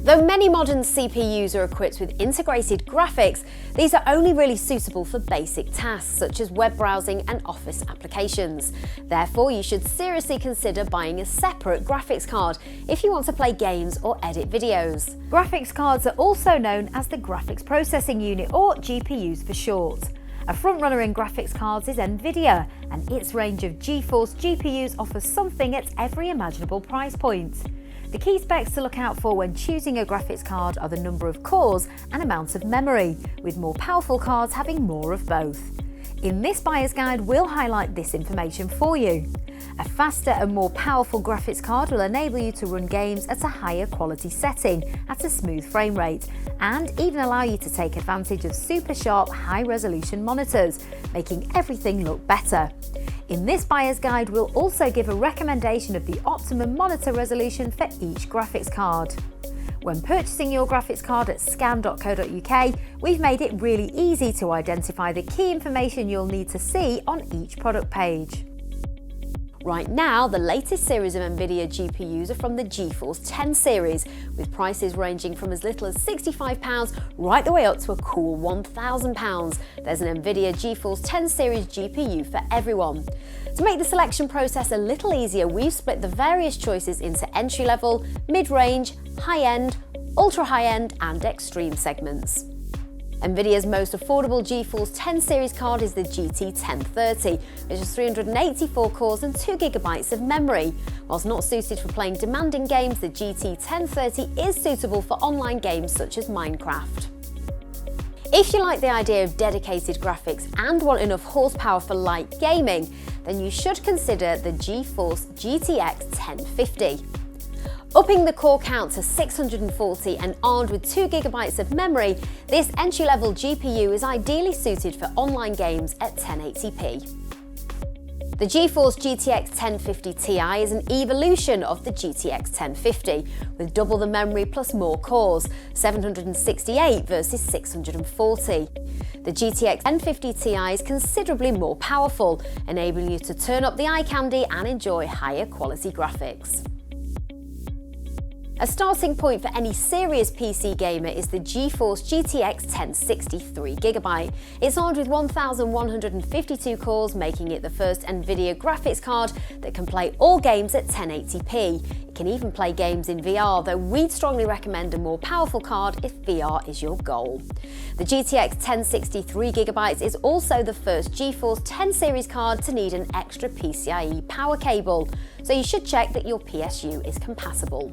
Though many modern CPUs are equipped with integrated graphics, these are only really suitable for basic tasks such as web browsing and office applications. Therefore, you should seriously consider buying a separate graphics card if you want to play games or edit videos. Graphics cards are also known as the Graphics Processing Unit, or GPUs for short. A frontrunner in graphics cards is NVIDIA, and its range of GeForce GPUs offers something at every imaginable price point. The key specs to look out for when choosing a graphics card are the number of cores and amount of memory, with more powerful cards having more of both. In this buyer's guide, we'll highlight this information for you. A faster and more powerful graphics card will enable you to run games at a higher quality setting at a smooth frame rate, and even allow you to take advantage of super sharp high-resolution monitors, making everything look better. In this buyer's guide, we'll also give a recommendation of the optimum monitor resolution for each graphics card. When purchasing your graphics card at scan.co.uk, we've made it really easy to identify the key information you'll need to see on each product page. Right now, the latest series of NVIDIA GPUs are from the GeForce 10 series, with prices ranging from as little as £65 right the way up to a cool £1,000. There's an NVIDIA GeForce 10 series GPU for everyone. To make the selection process a little easier, we've split the various choices into entry-level, mid-range, high-end, ultra-high-end and extreme segments. NVIDIA's most affordable GeForce 10 series card is the GT1030, which has 384 cores and 2 GB of memory. Whilst not suited for playing demanding games, the GT1030 is suitable for online games such as Minecraft. If you like the idea of dedicated graphics and want enough horsepower for light gaming, then you should consider the GeForce GTX1050. Upping the core count to 640 and armed with 2 GB of memory, this entry-level GPU is ideally suited for online games at 1080p. The GeForce GTX 1050 Ti is an evolution of the GTX 1050, with double the memory plus more cores, 768 versus 640. The GTX 1050 Ti is considerably more powerful, enabling you to turn up the eye candy and enjoy higher quality graphics. A starting point for any serious PC gamer is the GeForce GTX 1060 3GB. It's armed with 1,152 cores, making it the first NVIDIA graphics card that can play all games at 1080p. It can even play games in VR, though we'd strongly recommend a more powerful card if VR is your goal. The GTX 1060 3GB is also the first GeForce 10 series card to need an extra PCIe power cable, so you should check that your PSU is compatible.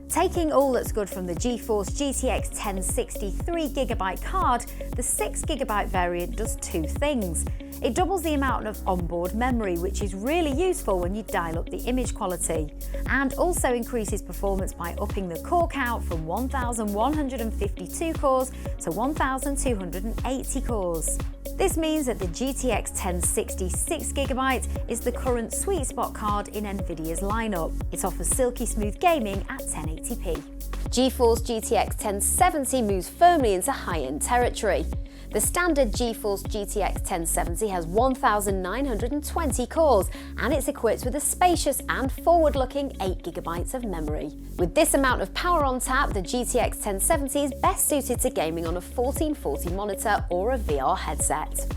Taking all that's good from the GeForce GTX 1060 3GB card, the 6GB variant does two things. It doubles the amount of onboard memory, which is really useful when you dial up the image quality, and also increases performance by upping the core count from 1,152 cores to 1,280 cores. This means that the GTX 1060 6GB is the current sweet spot card in NVIDIA's lineup. It offers silky smooth gaming at 1080p. GeForce GTX 1070 moves firmly into high-end territory. The standard GeForce GTX 1070 has 1,920 cores, and it's equipped with a spacious and forward-looking 8GB of memory. With this amount of power on tap, the GTX 1070 is best suited to gaming on a 1440 monitor or a VR headset.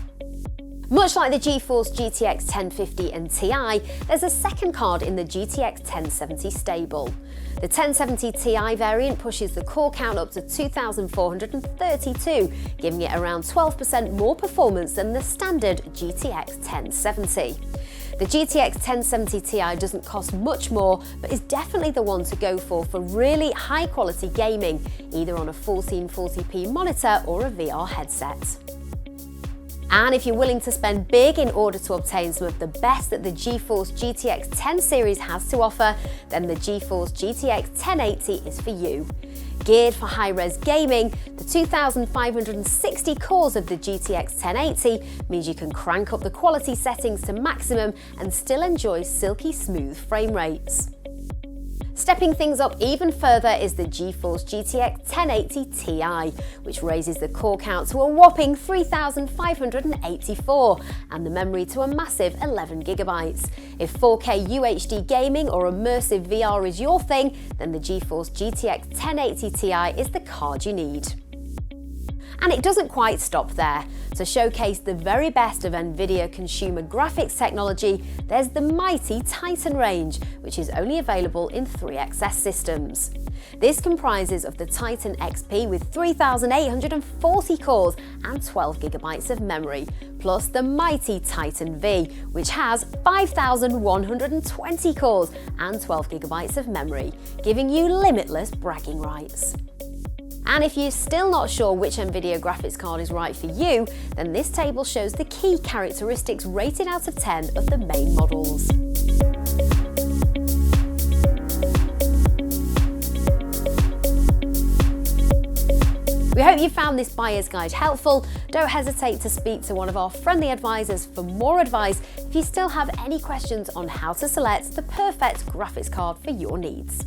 Much like the GeForce GTX 1050 and Ti, there's a second card in the GTX 1070 stable. The 1070 Ti variant pushes the core count up to 2,432, giving it around 12% more performance than the standard GTX 1070. The GTX 1070 Ti doesn't cost much more, but is definitely the one to go for really high quality gaming, either on a 1440p monitor or a VR headset. And if you're willing to spend big in order to obtain some of the best that the GeForce GTX 10 series has to offer, then the GeForce GTX 1080 is for you. Geared for high-res gaming, the 2,560 cores of the GTX 1080 means you can crank up the quality settings to maximum and still enjoy silky smooth frame rates. Stepping things up even further is the GeForce GTX1080Ti, which raises the core count to a whopping 3,584 and the memory to a massive 11 GB. If 4K UHD gaming or immersive VR is your thing, then the GeForce GTX1080Ti is the card you need. And it doesn't quite stop there. To showcase the very best of NVIDIA consumer graphics technology, there's the mighty Titan range, which is only available in 3XS systems. This comprises of the Titan XP with 3,840 cores and 12 GB of memory, plus the mighty Titan V, which has 5,120 cores and 12 GB of memory, giving you limitless bragging rights. And if you're still not sure which NVIDIA graphics card is right for you, then this table shows the key characteristics rated out of 10 of the main models. We hope you found this buyer's guide helpful. Don't hesitate to speak to one of our friendly advisors for more advice if you still have any questions on how to select the perfect graphics card for your needs.